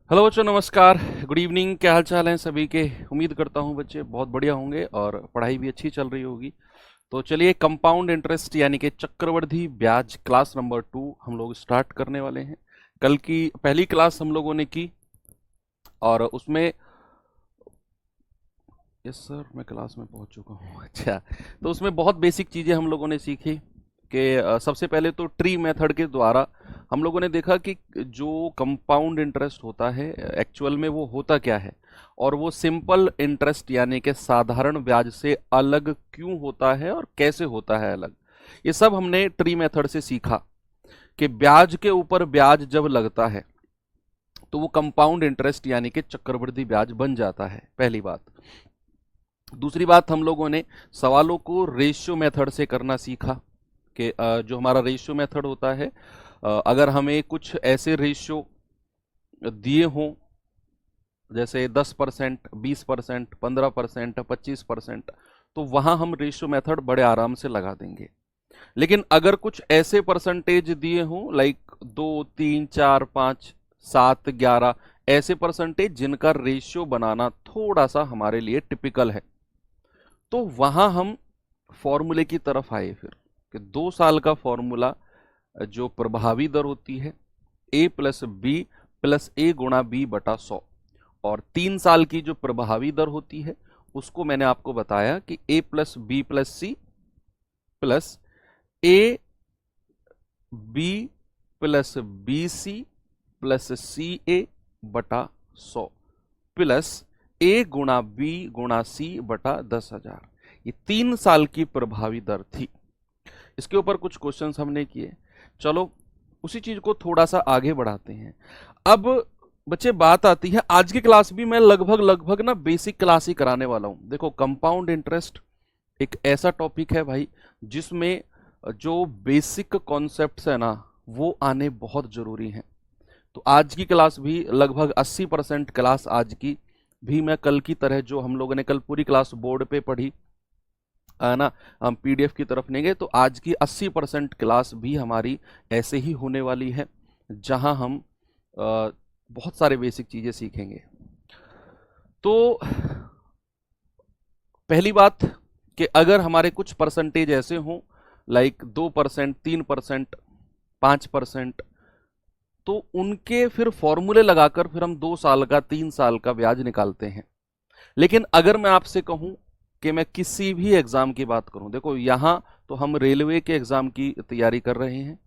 Hello बच्चों, नमस्कार। Good evening. क्या हाल चाल हैं सभी के? उम्मीद करता हूँ बच्चे बहुत बढ़िया होंगे और पढ़ाई भी अच्छी चल रही होगी। तो चलिए, कंपाउंड इंटरेस्ट यानी कि चक्रवृद्धि ब्याज क्लास नंबर 2 हम लोग स्टार्ट करने वाले हैं। कल की पहली क्लास हम लोगों ने की और उसमें यस सर, मैं क्लास में पहुंच चुका हूँ। अच्छा, तो उसमें बहुत बेसिक चीज़ें हम लोगों ने सीखी कि सबसे पहले तो ट्री मेथड के द्वारा हम लोगों ने देखा कि जो कंपाउंड इंटरेस्ट होता है एक्चुअल में वो होता क्या है, और वो सिंपल इंटरेस्ट यानी कि साधारण ब्याज से अलग क्यों होता है और कैसे होता है अलग। ये सब हमने ट्री मेथड से सीखा कि ब्याज के ऊपर ब्याज जब लगता है तो वो कंपाउंड इंटरेस्ट यानी कि चक्रवृद्धि ब्याज बन जाता है, पहली बात। दूसरी बात, हम लोगों ने सवालों को रेशियो मेथड से करना सीखा कि जो हमारा रेशियो मेथड होता है, अगर हमें कुछ ऐसे रेशियो दिए हों जैसे 10%, 20%, 15%, 25%, तो वहां हम रेशियो मेथड बड़े आराम से लगा देंगे। लेकिन अगर कुछ ऐसे परसेंटेज दिए हों लाइक 2, 3, 4, 5, 7, 11, ऐसे परसेंटेज जिनका रेशियो बनाना थोड़ा सा हमारे लिए टिपिकल है, तो वहां हम फॉर्मूले की तरफ आए फिर कि 2 साल का फॉर्मूला जो प्रभावी दर होती है A+B+A×B/100, और 3 साल की जो प्रभावी दर होती है उसको मैंने आपको बताया कि A+B+C+A+B+C+CA/100 प्लस A×B×C/10,000। ये 3 साल की प्रभावी दर थी। इसके ऊपर कुछ क्वेश्चंस हमने किए। चलो उसी चीज को थोड़ा सा आगे बढ़ाते हैं। अब बच्चे बात आती है, आज की क्लास भी मैं लगभग लगभग ना बेसिक क्लास ही कराने वाला हूं। देखो, कंपाउंड इंटरेस्ट एक ऐसा टॉपिक है भाई जिसमें जो बेसिक कॉन्सेप्ट्स है ना वो आने बहुत जरूरी हैं। तो आज की क्लास भी लगभग 80% क्लास आज की भी मैं कल की तरह, जो हम लोगों ने कल पूरी क्लास बोर्ड पे पढ़ी है ना, हम पीडीएफ की तरफ नहीं गए, तो आज की 80% क्लास भी हमारी ऐसे ही होने वाली है जहां हम बहुत सारे बेसिक चीजें सीखेंगे। तो पहली बात कि अगर हमारे कुछ परसेंटेज ऐसे हों लाइक 2%, 3%, 5%, तो उनके फिर फॉर्मूले लगाकर फिर हम 2 साल का, 3 साल का ब्याज निकालते हैं। लेकिन अगर मैं आपसे कहूं कि मैं किसी भी एग्जाम की बात करूं, देखो यहां तो हम रेलवे के एग्जाम की तैयारी कर रहे हैं,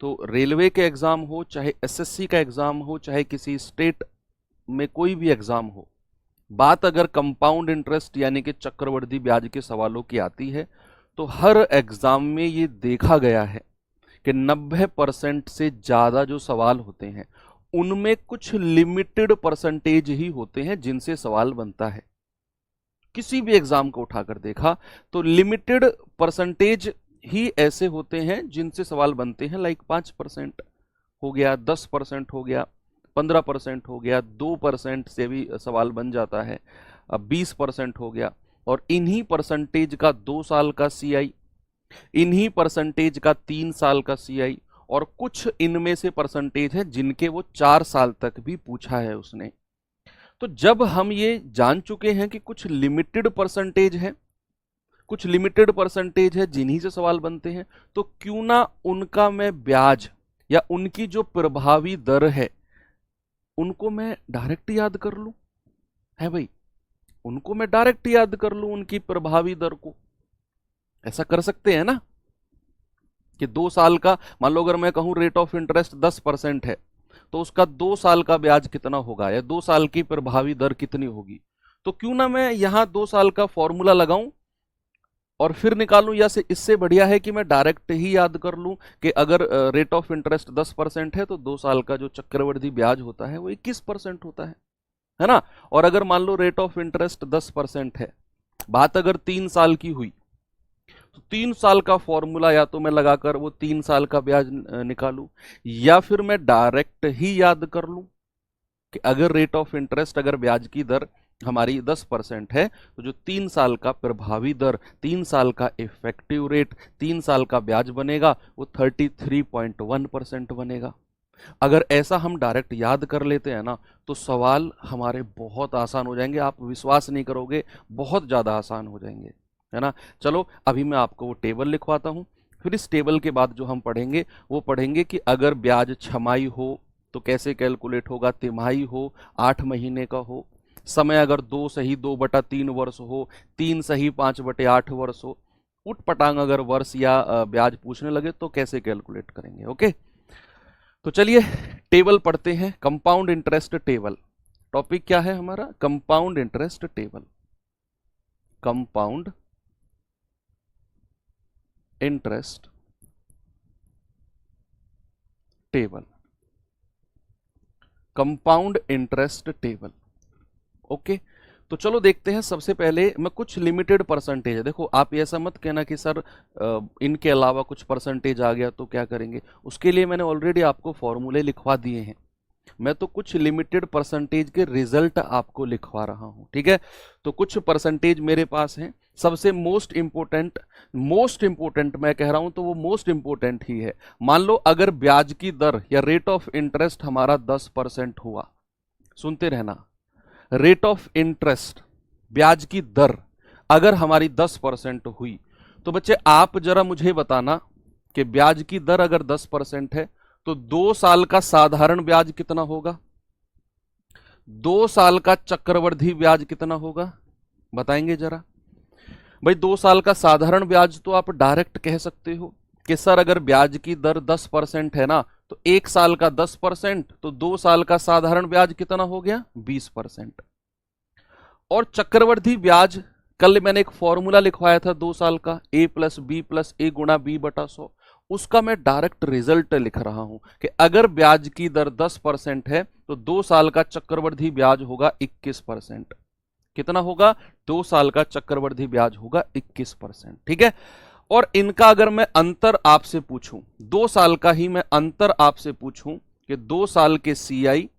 तो रेलवे के एग्जाम हो, चाहे एसएससी का एग्जाम हो, चाहे किसी स्टेट में कोई भी एग्जाम हो, बात अगर कंपाउंड इंटरेस्ट यानी कि चक्रवृद्धि ब्याज के सवालों की आती है तो हर एग्जाम में ये देखा गया है कि 90% से ज्यादा जो सवाल होते हैं उनमें कुछ लिमिटेड परसेंटेज ही होते हैं जिनसे सवाल बनता है। किसी भी एग्जाम को उठाकर देखा तो लिमिटेड परसेंटेज ही ऐसे होते हैं जिनसे सवाल बनते हैं, लाइक 5% हो गया, 10% हो गया, 15% हो गया, 2% से भी सवाल बन जाता है, अब 20% हो गया। और इन्हीं परसेंटेज का 2 साल का सीआई, इन्हीं परसेंटेज का 3 साल का सीआई, और कुछ इनमें से परसेंटेज है जिनके वो 4 साल तक भी पूछा है उसने। तो जब हम ये जान चुके हैं कि कुछ लिमिटेड परसेंटेज है, कुछ लिमिटेड परसेंटेज है जिन्हीं से सवाल बनते हैं, तो क्यों ना उनका मैं ब्याज या उनकी जो प्रभावी दर है उनको मैं डायरेक्ट याद कर लूं, है भाई, उनको मैं डायरेक्ट याद कर लूं उनकी प्रभावी दर को। ऐसा कर सकते हैं ना कि 2 साल का, मान लो अगर मैं कहूं रेट ऑफ इंटरेस्ट 10% है, तो उसका 2 साल का ब्याज कितना होगा या 2 साल की प्रभावी दर कितनी होगी। तो क्यों ना मैं यहां 2 साल का फॉर्मूला लगाऊं और फिर निकालूं, या से इससे बढ़िया है कि मैं डायरेक्ट ही याद कर लूं कि अगर रेट ऑफ इंटरेस्ट 10% है तो 2 साल का जो चक्रवृद्धि ब्याज होता है वो 21% होता है ना। और अगर मान लो रेट ऑफ इंटरेस्ट 10% है, बात अगर 3 साल की हुई, तो 3 साल का फॉर्मूला या तो मैं लगाकर वो 3 साल का ब्याज निकालूं, या फिर मैं डायरेक्ट ही याद कर लूं कि अगर रेट ऑफ इंटरेस्ट, अगर ब्याज की दर हमारी 10% है तो जो 3 साल का प्रभावी दर, 3 साल का इफेक्टिव रेट, 3 साल का ब्याज बनेगा वो 33.1% बनेगा। अगर ऐसा हम डायरेक्ट याद कर लेते हैं ना तो सवाल हमारे बहुत आसान हो जाएंगे, आप विश्वास नहीं करोगे, बहुत ज़्यादा आसान हो जाएंगे, है ना। चलो अभी मैं आपको वो टेबल लिखवाता हूँ, फिर इस टेबल के बाद जो हम पढ़ेंगे वो पढ़ेंगे कि अगर ब्याज छमाही हो तो कैसे कैलकुलेट होगा, तिमाही हो, 8 महीने का हो, समय अगर 2 सही 2/3 वर्ष हो, 3 सही 5/8 वर्ष हो, उट पटांग अगर वर्ष या ब्याज पूछने लगे तो कैसे कैलकुलेट करेंगे। ओके, तो चलिए टेबल पढ़ते हैं, कंपाउंड इंटरेस्ट टेबल। टॉपिक क्या है हमारा, compound interest table. Compound interest table, compound interest table. Okay, तो चलो देखते हैं। सबसे पहले मैं कुछ लिमिटेड परसेंटेज है, देखो आप ऐसा मत कहना कि सर इनके अलावा कुछ परसेंटेज आ गया तो क्या करेंगे, उसके लिए मैंने ऑलरेडी आपको फॉर्मूले लिखवा दिए हैं। मैं तो कुछ लिमिटेड परसेंटेज के रिजल्ट आपको लिखवा रहा हूं, ठीक है। तो कुछ परसेंटेज मेरे पास हैं। सबसे मोस्ट इंपोर्टेंट मैं कह रहा हूं तो वो मोस्ट इंपोर्टेंट ही है। मान लो अगर ब्याज की दर या रेट ऑफ इंटरेस्ट हमारा 10% हुआ, सुनते रहना, रेट ऑफ इंटरेस्ट ब्याज की दर अगर हमारी 10% हुई, तो बच्चे आप जरा मुझे बताना कि ब्याज की दर अगर 10% है तो 2 साल का साधारण ब्याज कितना होगा, 2 साल का चक्रवृद्धि ब्याज कितना होगा, बताएंगे जरा। भाई 2 साल का साधारण ब्याज तो आप डायरेक्ट कह सकते हो कि सर अगर ब्याज की दर 10% है ना तो 1 साल का 10% तो 2 साल का साधारण ब्याज कितना हो गया, 20%। और चक्रवृद्धि ब्याज कल मैंने एक फॉर्मूला लिखवाया था 2 साल का, a प्लस बी प्लस ए गुणा b/100, उसका मैं डायरेक्ट रिजल्ट लिख रहा हूं कि अगर ब्याज की दर 10% है तो 2 साल का चक्रवृद्धि ब्याज होगा 21%। कितना होगा, 2 साल का चक्रवृद्धि ब्याज होगा 21%, ठीक है। और इनका अगर मैं अंतर आपसे पूछूं, 2 साल का ही मैं अंतर आपसे पूछूं कि 2 साल के CI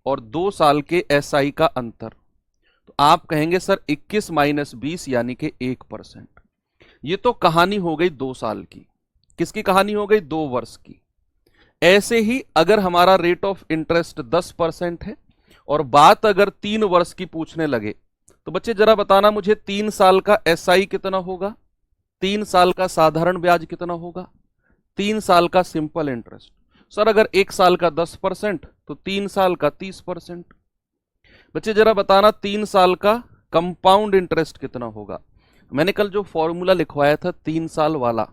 और 2 साल के SI का अंतर, तो आप कहेंगे सर 21 माइनस 20 यानी कि 1%। ये तो कहानी हो गई 2 साल की, किसकी कहानी हो गई, 2 वर्ष की। ऐसे ही अगर हमारा रेट ऑफ इंटरेस्ट 10% है और बात अगर 3 वर्ष की पूछने लगे तो बच्चे जरा बताना मुझे 3 साल का SI कितना होगा, 3 साल का साधारण ब्याज कितना होगा, 3 साल का सिंपल इंटरेस्ट। सर अगर 1 साल का 10% तो 3 साल का 30%। बच्चे जरा बताना 3 साल का कंपाउंड इंटरेस्ट कितना होगा। मैंने कल जो फॉर्मूला लिखवाया था 3 साल वाला,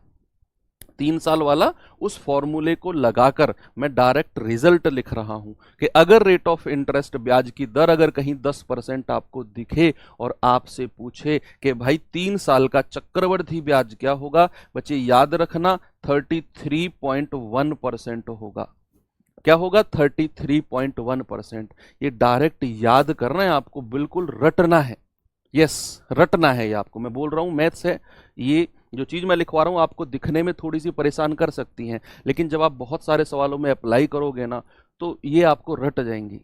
3 साल वाला, उस फॉर्मूले को लगाकर मैं डायरेक्ट रिजल्ट लिख रहा हूं कि अगर रेट ऑफ इंटरेस्ट ब्याज की दर अगर कहीं 10% आपको दिखे और आपसे पूछे कि भाई 3 साल का चक्रवृद्धि ब्याज क्या होगा, बच्चे याद रखना 33.1% होगा। क्या होगा, 33.1%। ये डायरेक्ट याद करना है आपको, बिल्कुल रटना है। यस, रटना है, ये आपको मैं बोल रहा हूं मैथ्स है। ये जो चीज मैं लिखवा रहा हूं आपको दिखने में थोड़ी सी परेशान कर सकती हैं, लेकिन जब आप बहुत सारे सवालों में अप्लाई करोगे ना तो ये आपको रट जाएंगी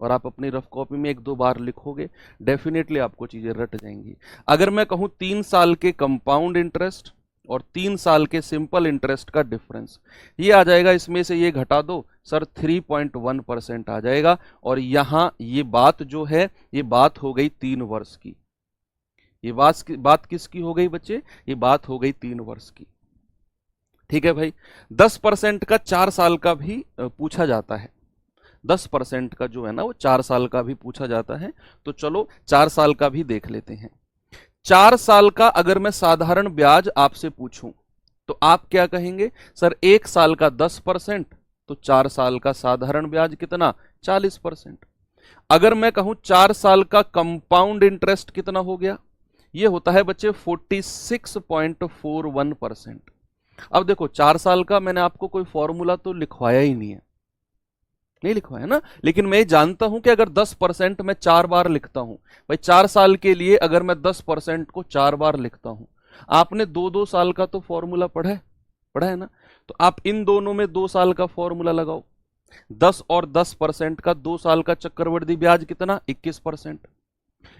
और आप अपनी रफ कॉपी में 1-2 बार लिखोगे, डेफिनेटली आपको चीजें रट जाएंगी। अगर मैं कहूं 3 साल के कंपाउंड इंटरेस्ट और 3 साल के सिंपल इंटरेस्ट का डिफरेंस, ये आ जाएगा, इसमें से ये घटा दो सर 3.1% आ जाएगा। और यहां ये बात जो है ये बात हो गई 3 वर्ष की। ये बात किसकी हो गई बच्चे, ये बात हो गई 3 वर्ष की, ठीक है भाई। 10% का 4 साल का भी पूछा जाता है, 10% का जो है ना वो 4 साल का भी पूछा जाता है। तो चलो 4 साल का भी देख लेते हैं। 4 साल का अगर मैं साधारण ब्याज आपसे पूछूं तो आप क्या कहेंगे, सर 1 साल का 10% तो 4 साल का साधारण ब्याज कितना, 40%। अगर मैं कहूं 4 साल का कंपाउंड इंटरेस्ट कितना हो गया, ये होता है बच्चे 46.41%। अब देखो 4 साल का मैंने आपको कोई फॉर्मूला तो लिखवाया ही नहीं है, नहीं लिखवाया ना, लेकिन मैं जानता हूं कि अगर 10% मैं 4 बार लिखता हूं, भाई 4 साल के लिए अगर मैं 10% को 4 बार लिखता हूं, आपने 2-2 साल का तो फॉर्मूला पढ़ा है ना, तो आप इन दोनों में 2 साल का फॉर्मूला लगाओ। 10 और 10% का 2 साल का चक्रवृद्धि ब्याज कितना, 21%।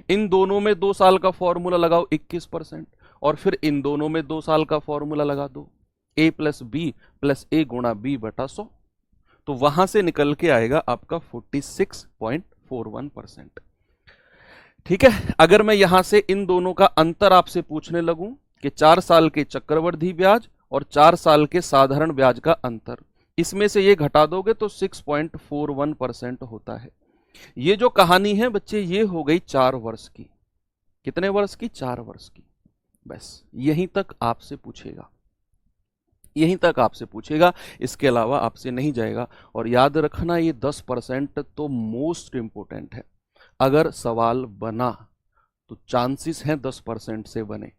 इन दोनों में 2 साल का फॉर्मूला लगाओ 21%, और फिर इन दोनों में 2 साल का फॉर्मूला लगा दो, a प्लस बी प्लस ए गुणा b/100। तो वहां से निकल के आएगा आपका 46.41%। ठीक है, अगर मैं यहां से इन दोनों का अंतर आपसे पूछने लगूं कि 4 साल के चक्रवृद्धि ब्याज और 4 साल के साधारण ब्याज का अंतर, इसमें से ये घटा दोगे तो 6.41% होता है। ये जो कहानी है बच्चे, ये हो गई 4 वर्ष की। कितने वर्ष की? 4 वर्ष की। बस यहीं तक आपसे पूछेगा, यहीं तक आपसे पूछेगा, इसके अलावा आपसे नहीं जाएगा। और याद रखना, ये 10% तो मोस्ट इंपोर्टेंट है। अगर सवाल बना तो चांसेस हैं 10% से बने।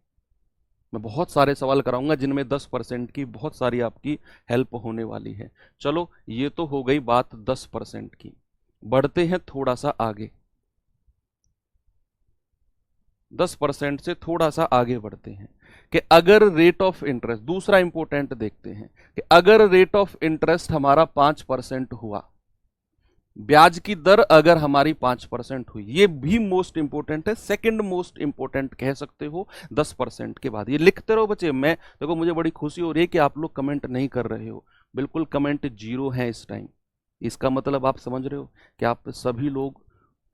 मैं बहुत सारे सवाल कराऊंगा जिनमें 10% की बहुत सारी आपकी हेल्प होने वाली है। चलो, ये तो हो गई बात 10% की। बढ़ते हैं थोड़ा सा आगे, 10% से थोड़ा सा आगे बढ़ते हैं कि अगर रेट ऑफ इंटरेस्ट, दूसरा इंपोर्टेंट देखते हैं कि अगर रेट ऑफ इंटरेस्ट हमारा 5% हुआ, ब्याज की दर अगर हमारी 5% हुई, ये भी मोस्ट इंपोर्टेंट है, सेकंड मोस्ट इंपोर्टेंट कह सकते हो 10% के बाद। ये लिखते रहो बच्चे। मैं देखो, मुझे बड़ी खुशी हो रही है कि आप लोग कमेंट नहीं कर रहे हो, बिल्कुल कमेंट 0 है इस टाइम। इसका मतलब आप समझ रहे हो कि आप सभी लोग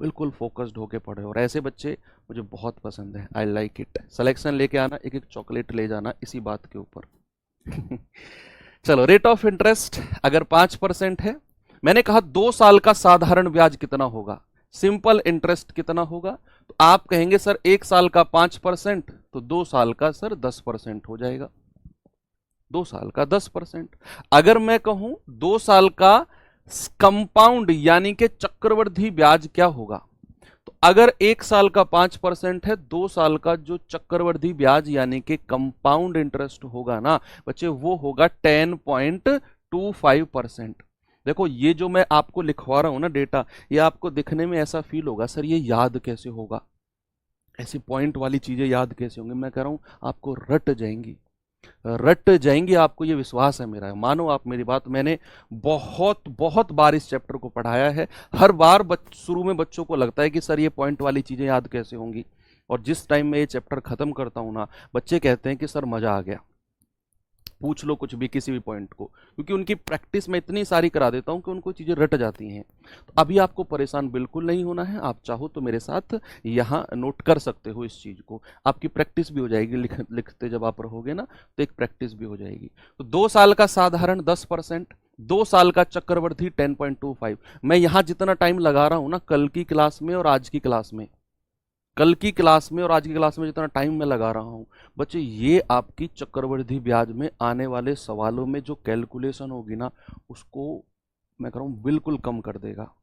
बिल्कुल फोकस्ड होके पढ़े हो, और ऐसे बच्चे मुझे बहुत पसंद है। I like it. सिलेक्शन लेके आना, एक एक चॉकलेट ले जाना इसी बात के ऊपर। चलो, रेट ऑफ इंटरेस्ट अगर 5% है, मैंने कहा 2 साल का साधारण ब्याज कितना होगा, सिंपल इंटरेस्ट कितना होगा, तो आप कहेंगे सर 1 साल का 5%, तो 2 साल का सर 10% हो जाएगा। 2 साल का 10%। अगर मैं कहूं 2 साल का कंपाउंड यानी कि चक्रवृद्धि ब्याज क्या होगा, तो अगर 1 साल का 5% है, 2 साल का जो चक्रवृद्धि ब्याज यानी कि कंपाउंड इंटरेस्ट होगा ना बच्चे, वो होगा 10.25%। देखो, ये जो मैं आपको लिखवा रहा हूं ना डेटा, ये आपको दिखने में ऐसा फील होगा सर ये याद कैसे होगा, ऐसी पॉइंट वाली चीजें याद कैसे होंगी। मैं कह रहा हूं आपको रट जाएंगी, रट जाएंगी, आपको ये विश्वास है मेरा। मानो आप मेरी बात। मैंने बहुत बहुत बार इस चैप्टर को पढ़ाया है। हर बार शुरू में बच्चों को लगता है कि सर ये पॉइंट वाली चीजें याद कैसे होंगी, और जिस टाइम मैं ये चैप्टर खत्म करता हूं ना, बच्चे कहते हैं कि सर मजा आ गया, पूछ लो कुछ भी, किसी भी पॉइंट को, क्योंकि उनकी प्रैक्टिस मैं इतनी सारी करा देता हूं कि उनको चीजें रट जाती हैं। तो अभी आपको परेशान बिल्कुल नहीं होना है। आप चाहो तो मेरे साथ यहाँ नोट कर सकते हो इस चीज को, आपकी प्रैक्टिस भी हो जाएगी। लिखते जब आप रहोगे ना, तो एक प्रैक्टिस भी हो जाएगी। तो 2 साल का साधारण 10%, 2 साल का चक्रवृद्धि 10.25। मैं यहाँ जितना टाइम लगा रहा हूँ ना, कल की क्लास में और आज की क्लास में, कल की क्लास में और आज की क्लास में जितना टाइम मैं लगा रहा हूं बच्चे, ये आपकी चक्रवृद्धि ब्याज में आने वाले सवालों में जो कैलकुलेशन होगी ना, उसको मैं कह रहा हूं बिल्कुल कम कर देगा।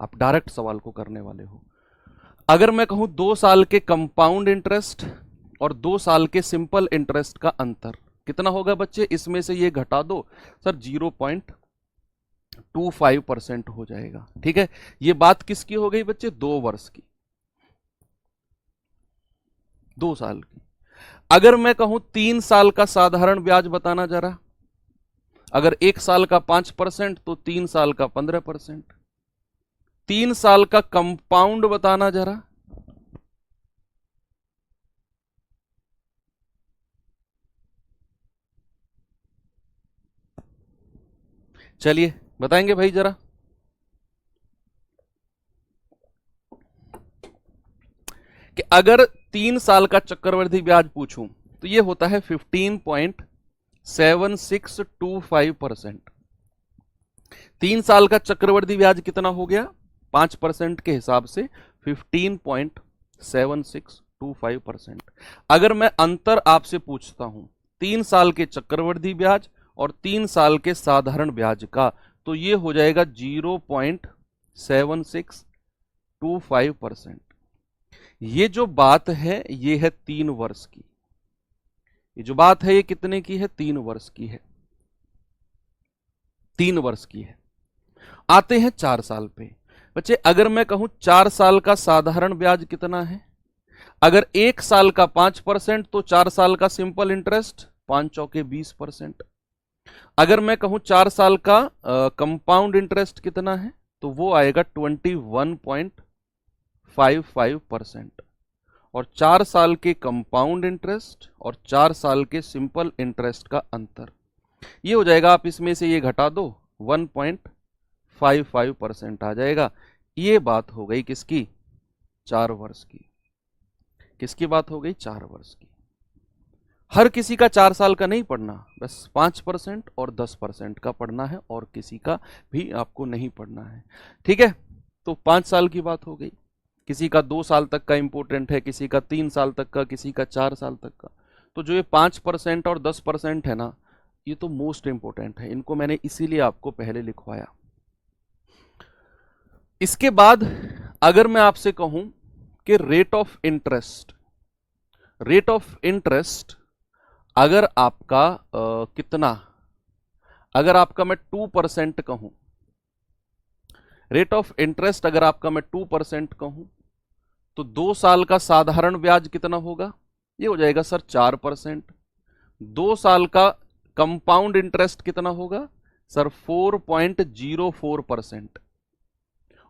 आप डायरेक्ट सवाल को करने वाले हो। अगर मैं कहूं 2 साल के कंपाउंड इंटरेस्ट और 2 साल के सिंपल इंटरेस्ट का अंतर कितना होगा बच्चे, इसमें से ये घटा दो सर, 0.25% हो जाएगा। ठीक है, ये बात किसकी हो गई बच्चे? 2 वर्ष की, 2 साल की। अगर मैं कहूं 3 साल का साधारण ब्याज बताना जरा, अगर 1 साल का 5% तो 3 साल का 15%। 3 साल का कंपाउंड बताना जरा, चलिए बताएंगे भाई जरा। कि अगर 3 साल का चक्रवृद्धि ब्याज पूछूं तो ये होता है 15.7625%। 3 साल का चक्रवृद्धि ब्याज कितना हो गया? 5% के हिसाब से 15.7625%। अगर मैं अंतर आपसे पूछता हूं 3 साल के चक्रवृद्धि ब्याज और 3 साल के साधारण ब्याज का, तो ये हो जाएगा 0.7625%। ये जो बात है ये है 3 वर्ष की। ये जो बात है ये कितने की है? 3 वर्ष की है, 3 वर्ष की है। आते हैं 4 साल पे बच्चे। अगर मैं कहूं 4 साल का साधारण ब्याज कितना है, अगर 1 साल का 5% तो 4 साल का सिंपल इंटरेस्ट 5 चौके 20%। अगर मैं कहूं 4 साल का कंपाउंड इंटरेस्ट कितना है, तो वो आएगा 21.55%। और 4 साल के कंपाउंड इंटरेस्ट और 4 साल के सिंपल इंटरेस्ट का अंतर ये हो जाएगा, आप इसमें से ये घटा दो 1.55% आ जाएगा। ये बात हो गई किसकी? 4 वर्ष की। किसकी बात हो गई? 4 वर्ष की। हर किसी का 4 साल का नहीं पढ़ना, बस 5% और 10% का पढ़ना है, और किसी का भी आपको नहीं पढ़ना है। ठीक है, तो 5 साल की बात हो गई। किसी का 2 साल तक का इंपॉर्टेंट है, किसी का 3 साल तक का, किसी का 4 साल तक का। तो जो ये 5% और 10% है ना, ये तो मोस्ट इंपॉर्टेंट है। इनको मैंने इसीलिए आपको पहले लिखवाया। इसके बाद अगर मैं आपसे कहूं कि rate of interest, rate of interest अगर आपका कितना, अगर आपका मैं 2% कहूं, रेट ऑफ इंटरेस्ट अगर आपका मैं 2% कहूं, तो 2 साल का साधारण ब्याज कितना होगा? ये हो जाएगा सर 4%। 2 साल का कंपाउंड इंटरेस्ट कितना होगा सर? 4.04%।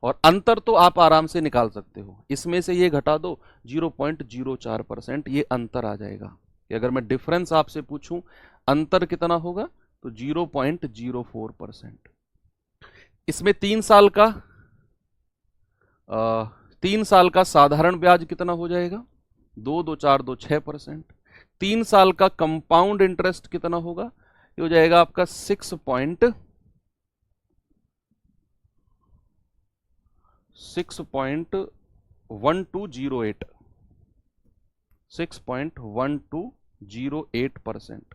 और अंतर तो आप आराम से निकाल सकते हो, इसमें से ये घटा दो 0.04%, ये अंतर आ जाएगा। कि अगर मैं डिफरेंस आपसे पूछूं अंतर कितना होगा, तो 0.04%। इसमें 3 साल का 3 साल का साधारण ब्याज कितना हो जाएगा? 2 2 4 2 6%। 3 साल का कंपाउंड इंटरेस्ट कितना होगा? ये हो जाएगा आपका 6.1208। 6.1208%।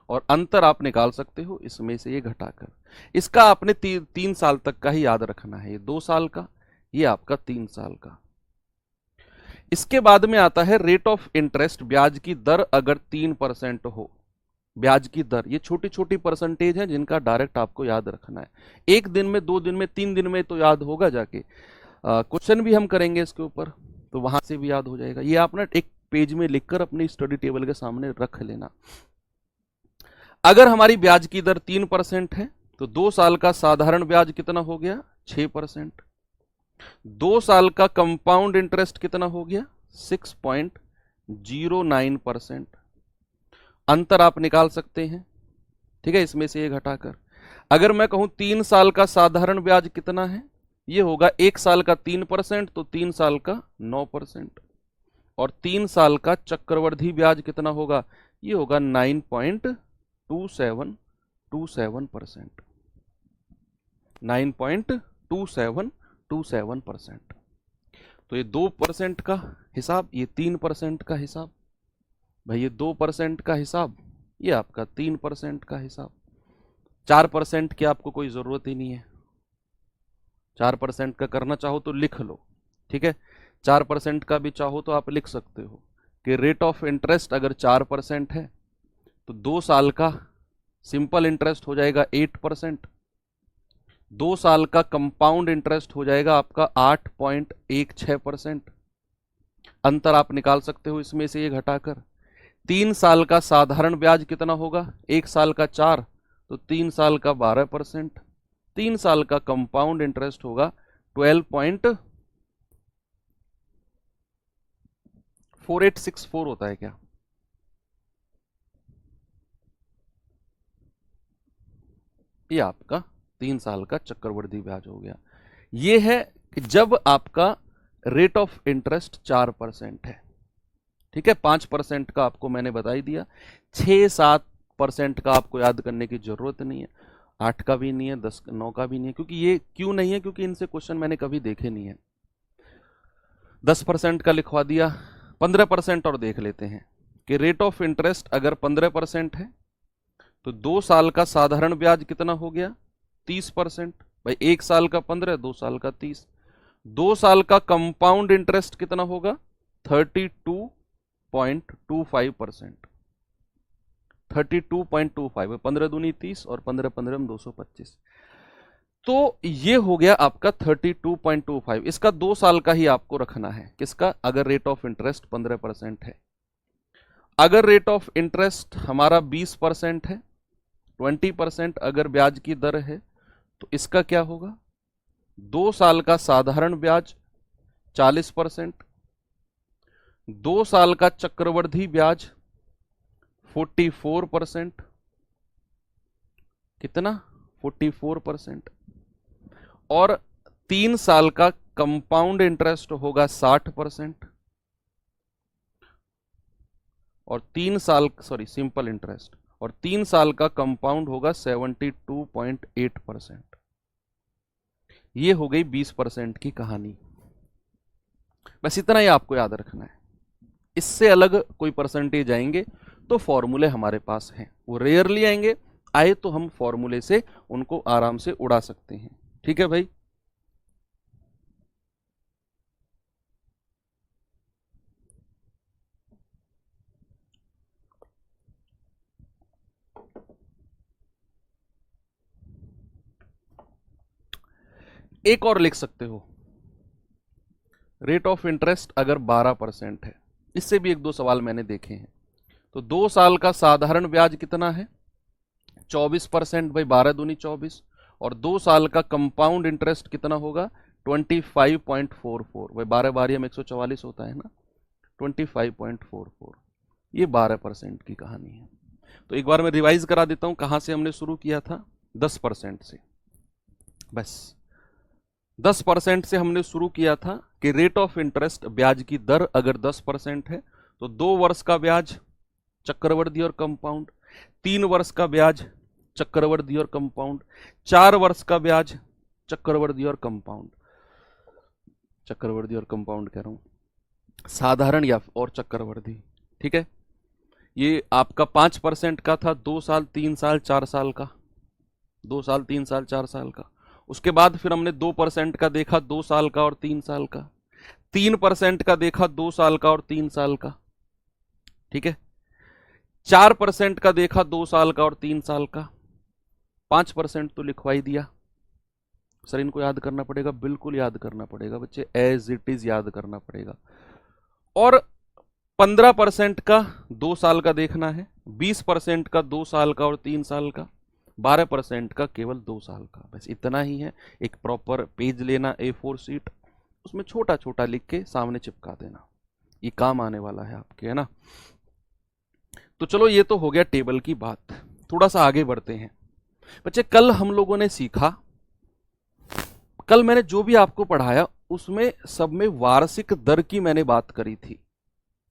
और अंतर आप निकाल सकते हो इसमें से ये घटाकर। इसका आपने 3 साल तक का ही याद रखना है। ये 2 साल का, ये आपका 3 साल का। इसके बाद में आता है रेट ऑफ इंटरेस्ट, ब्याज की दर अगर 3% हो। ब्याज की दर, ये छोटी छोटी परसेंटेज है जिनका डायरेक्ट आपको याद रखना है। 1 दिन में, 2 दिन में, 3 दिन में तो याद होगा जाके। क्वेश्चन भी हम करेंगे इसके ऊपर, तो वहां से भी याद हो जाएगा। ये आप ना एक पेज में लिखकर अपनी स्टडी टेबल के सामने रख लेना। अगर हमारी ब्याज की दर 3% है, तो 2 साल का साधारण ब्याज कितना हो गया? 6%। 2 साल का कंपाउंड इंटरेस्ट कितना हो गया? 6.09%। अंतर आप निकाल सकते हैं, ठीक है, इसमें से ये घटाकर। अगर मैं कहूं 3 साल का साधारण ब्याज कितना है, ये होगा 1 साल का 3%, तो 3 साल का 9%। और 3 साल का चक्रवर्धी ब्याज कितना होगा? ये होगा 9.2727%। 9.2727%। तो ये 2% का हिसाब, ये 3% का हिसाब, भाई ये 2% का हिसाब, ये आपका 3% का हिसाब। 4% की आपको कोई जरूरत ही नहीं है। 4% का करना चाहो तो लिख लो, ठीक है। 4% का भी चाहो तो आप लिख सकते हो कि रेट ऑफ इंटरेस्ट अगर 4% है, तो 2 साल का सिंपल इंटरेस्ट हो जाएगा 8%। 2 साल का कंपाउंड इंटरेस्ट हो जाएगा आपका 8.16%। अंतर आप निकाल सकते हो इसमें से ये घटाकर। 3 साल का साधारण ब्याज कितना होगा? 1 साल का 4, तो 3 साल का 12%। 3 साल का कंपाउंड इंटरेस्ट होगा 12.4864 होता है क्या? ये आपका 3 साल का चक्रवृद्धि ब्याज हो गया। ये है कि जब आपका रेट ऑफ इंटरेस्ट 4% है, ठीक है। 5% का आपको मैंने बता ही दिया। 6-7% का आपको याद करने की जरूरत नहीं है, 8 का भी नहीं है, 10 9 का भी नहीं है। क्योंकि ये क्यों नहीं है? क्योंकि इनसे क्वेश्चन मैंने कभी देखे नहीं है। 10% का लिखवा दिया। 15% और देख लेते हैं कि रेट ऑफ इंटरेस्ट अगर 15% है, तो 2 साल का साधारण ब्याज कितना हो गया? 30%। भाई 1 साल का 15, 2 साल का 30। 2 साल का कंपाउंड इंटरेस्ट कितना होगा? 32.25%। 32.25, 15 दूनी 30 और 15 15 225। तो ये हो गया आपका 32.25। इसका 2 साल का ही आपको रखना है। किसका? अगर रेट ऑफ इंटरेस्ट 15% है। अगर रेट ऑफ इंटरेस्ट हमारा 20% है, 20% अगर ब्याज की दर है, तो इसका क्या होगा? 2 साल का साधारण ब्याज 40%। 2 साल का चक्रवृद्धि ब्याज 44%। कितना? 44%। और 3 साल का कंपाउंड इंटरेस्ट होगा 60%। और 3 साल सिंपल इंटरेस्ट, और 3 साल का कंपाउंड होगा 72.8%। ये हो गई 20% की कहानी। बस इतना ही आपको याद रखना है। इससे अलग कोई परसेंटेज आएंगे तो फॉर्मूले हमारे पास हैं, वो रेयरली आएंगे, आए तो हम फॉर्मूले से उनको आराम से उड़ा सकते हैं। ठीक है भाई। एक और लिख सकते हो, रेट ऑफ इंटरेस्ट अगर 12% है, इससे भी 1-2 सवाल मैंने देखे हैं। तो 2 साल का साधारण ब्याज कितना है? 24%, भाई 12 दूनी 24। और 2 साल का कंपाउंड इंटरेस्ट कितना होगा? 25.44, भाई 12 बारियां में 144 होता है ना, 25.44। ये 12% की कहानी है। तो एक बार मैं रिवाइज करा देता हूं, कहां से हमने शुरू किया था? 10% से। बस 10% से हमने शुरू किया था कि रेट ऑफ इंटरेस्ट, ब्याज की दर अगर 10% है तो 2 वर्ष का ब्याज चक्रवृद्धि और कंपाउंड, 3 वर्ष का ब्याज चक्रवृद्धि और कंपाउंड, 4 वर्ष का ब्याज चक्रवृद्धि और कंपाउंड, चक्रवृद्धि और कंपाउंड कह रहा हूं, साधारण या और चक्रवृद्धि। ठीक है। ये आपका 5% का था, 2 साल 3 साल 4 साल का, 2 साल 3 साल 4 साल का। उसके बाद फिर हमने 2% का देखा, 2 साल का और 3 साल का। 3% का देखा, 2 साल का और 3 साल का। ठीक है। 4% का देखा, 2 साल का और 3 साल का। 5% तो लिखवाई दिया। सर इनको याद करना पड़ेगा, बिल्कुल याद करना पड़ेगा बच्चे, एज इट इज याद करना पड़ेगा। और 15% का 2 साल का देखना है, 20% का 2 साल का और 3 साल का, 12% का केवल 2 साल का। बस इतना ही है। एक प्रॉपर पेज लेना, A4 शीट, उसमें छोटा छोटा लिख के सामने चिपका देना, ये काम आने वाला है आपके, है ना। तो चलो ये तो हो गया टेबल की बात। थोड़ा सा आगे बढ़ते हैं बच्चे। कल हम लोगों ने सीखा, कल मैंने जो भी आपको पढ़ाया उसमें सब में वार्षिक दर की मैंने बात करी थी,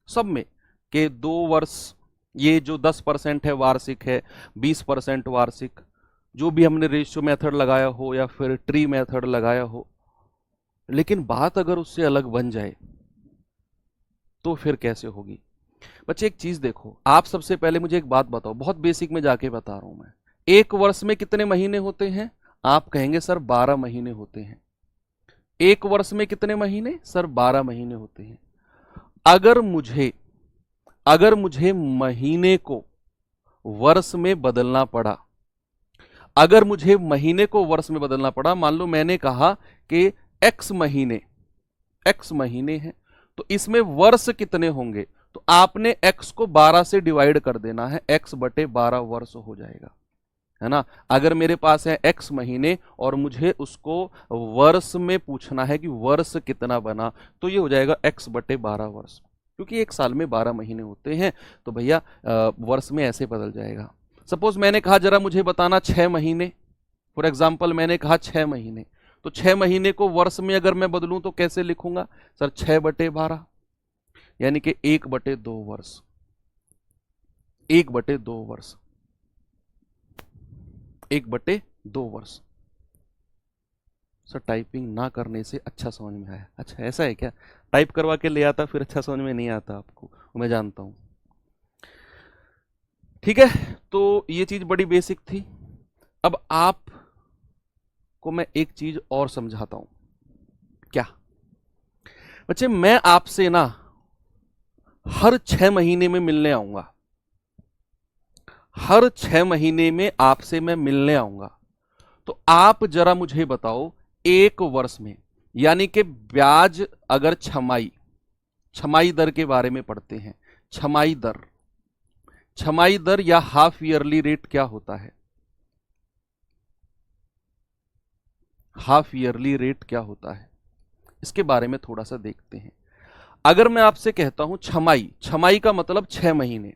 सब में, कि 2 वर्ष, ये जो 10% है वार्षिक है, 20% वार्षिक, जो भी हमने रेशियो मेथड लगाया हो या फिर ट्री मेथड लगाया हो। लेकिन बात अगर उससे अलग बन जाए तो फिर कैसे होगी? बच्चे एक चीज देखो, आप सबसे पहले मुझे एक बात बताओ, बहुत बेसिक में जाके बता रहा हूं मैं। एक वर्ष में कितने महीने होते हैं? आप कहेंगे सर 12 महीने होते हैं। एक वर्ष में कितने महीने? सर 12 महीने होते हैं। अगर मुझे महीने को वर्ष में बदलना पड़ा, अगर मुझे महीने को वर्ष में बदलना पड़ा, मान लो मैंने कहा कि x महीने हैं, तो इसमें वर्ष कितने होंगे? तो आपने x को 12 से डिवाइड कर देना है, x/12 वर्ष हो जाएगा, है ना। अगर मेरे पास है x महीने और मुझे उसको वर्ष में पूछना है कि वर्ष कितना बना, तो ये हो जाएगा x/12 वर्ष, क्योंकि एक साल में 12 महीने होते हैं, तो भैया वर्ष में ऐसे बदल जाएगा। सपोज मैंने कहा जरा मुझे बताना 6 महीने, फॉर एग्जाम्पल मैंने कहा 6 महीने, तो 6 महीने को वर्ष में अगर मैं बदलूं तो कैसे लिखूंगा? सर 6/12, यानी कि 1/2 वर्ष, 1/2 वर्ष, 1/2 वर्ष। सर टाइपिंग ना करने से अच्छा समझ में आया। अच्छा ऐसा है क्या? टाइप करवा के ले आता फिर अच्छा समझ में नहीं आता आपको, मैं जानता हूं। ठीक है, तो ये चीज बड़ी बेसिक थी। अब आप को मैं एक चीज और समझाता हूं। क्या बच्चे, मैं आपसे ना हर 6 महीने में मिलने आऊंगा, हर 6 महीने में आपसे मैं मिलने आऊंगा। तो आप जरा मुझे बताओ, एक वर्ष में, यानी कि ब्याज अगर छमाई दर के बारे में पढ़ते हैं, छमाई दर या हाफ ईयरली रेट क्या होता है? हाफ ईयरली रेट क्या होता है, इसके बारे में थोड़ा सा देखते हैं। अगर मैं आपसे कहता हूं छमाई का मतलब 6 महीने,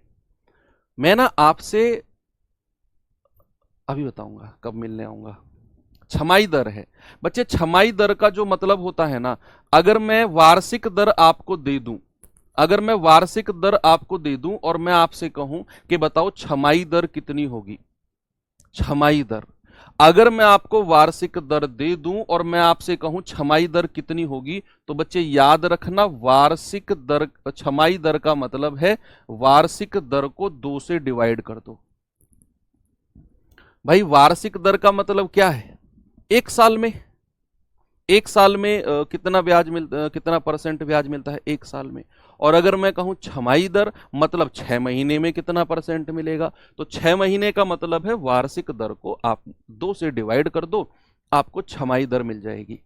मैं ना आपसे अभी बताऊंगा कब मिलने आऊंगा। छमाई दर है बच्चे। छमाई दर का जो मतलब होता है ना, अगर मैं वार्षिक दर आपको दे दूं, अगर मैं वार्षिक दर आपको दे दूं और मैं आपसे कहूं कि बताओ छमाई दर कितनी होगी, छमाई दर, अगर मैं आपको वार्षिक दर दे दूं और मैं आपसे कहूं छमाई दर कितनी होगी, तो बच्चे याद रखना वार्षिक दर, छमाई दर का मतलब है वार्षिक दर को 2 से डिवाइड कर दो। भाई वार्षिक दर का मतलब क्या है, एक साल में, एक साल में कितना ब्याज मिलता, कितना परसेंट ब्याज मिलता है एक साल में। और अगर मैं कहूं छमाई दर मतलब 6 महीने में कितना परसेंट मिलेगा, तो 6 महीने का मतलब है वार्षिक दर को आप 2 से डिवाइड कर दो, आपको छमाई दर मिल जाएगी।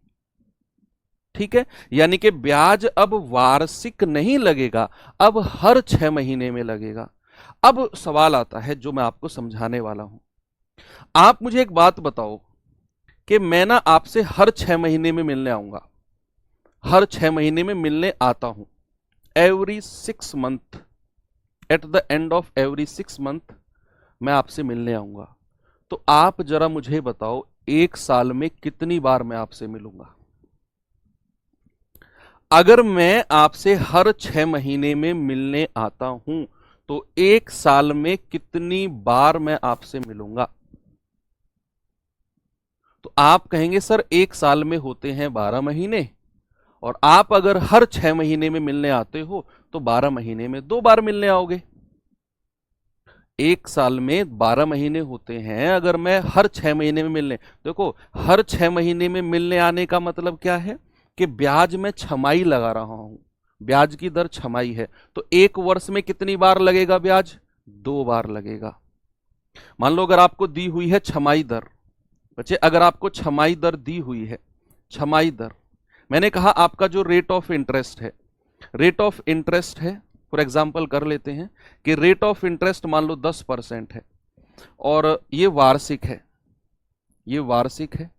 ठीक है, यानी कि ब्याज अब वार्षिक नहीं लगेगा, अब हर 6 महीने में लगेगा। अब सवाल आता है जो मैं आपको समझाने वाला हूं। आप मुझे एक बात बताओ कि मैं ना आपसे हर 6 महीने में मिलने आऊंगा, हर 6 महीने में मिलने आता हूं, every 6 month, at the end of every 6 month मैं आपसे मिलने आऊंगा। तो आप जरा मुझे बताओ एक साल में कितनी बार मैं आपसे मिलूंगा। अगर मैं आपसे हर 6 महीने में मिलने आता हूं तो एक साल में कितनी बार मैं आपसे मिलूंगा। तो आप कहेंगे सर एक साल में होते हैं 12 महीने, और आप अगर हर 6 महीने में मिलने आते हो तो 12 महीने में 2 बार मिलने आओगे। एक साल में 12 महीने होते हैं, अगर मैं हर 6 महीने में मिलने, देखो हर 6 महीने में मिलने आने का मतलब क्या है कि ब्याज में छमाई लगा रहा हूं, ब्याज की दर छमाई है, तो एक वर्ष में कितनी बार लगेगा ब्याज, 2 बार लगेगा। मान लो अगर आपको दी हुई है छमाई दर, बच्चे अगर आपको छमाई दर दी हुई है, छमाई दर, मैंने कहा आपका जो रेट ऑफ इंटरेस्ट है, रेट ऑफ इंटरेस्ट है, फॉर एग्जांपल कर लेते हैं कि रेट ऑफ इंटरेस्ट मान लो 10% है और ये वार्षिक है, ये वार्षिक है।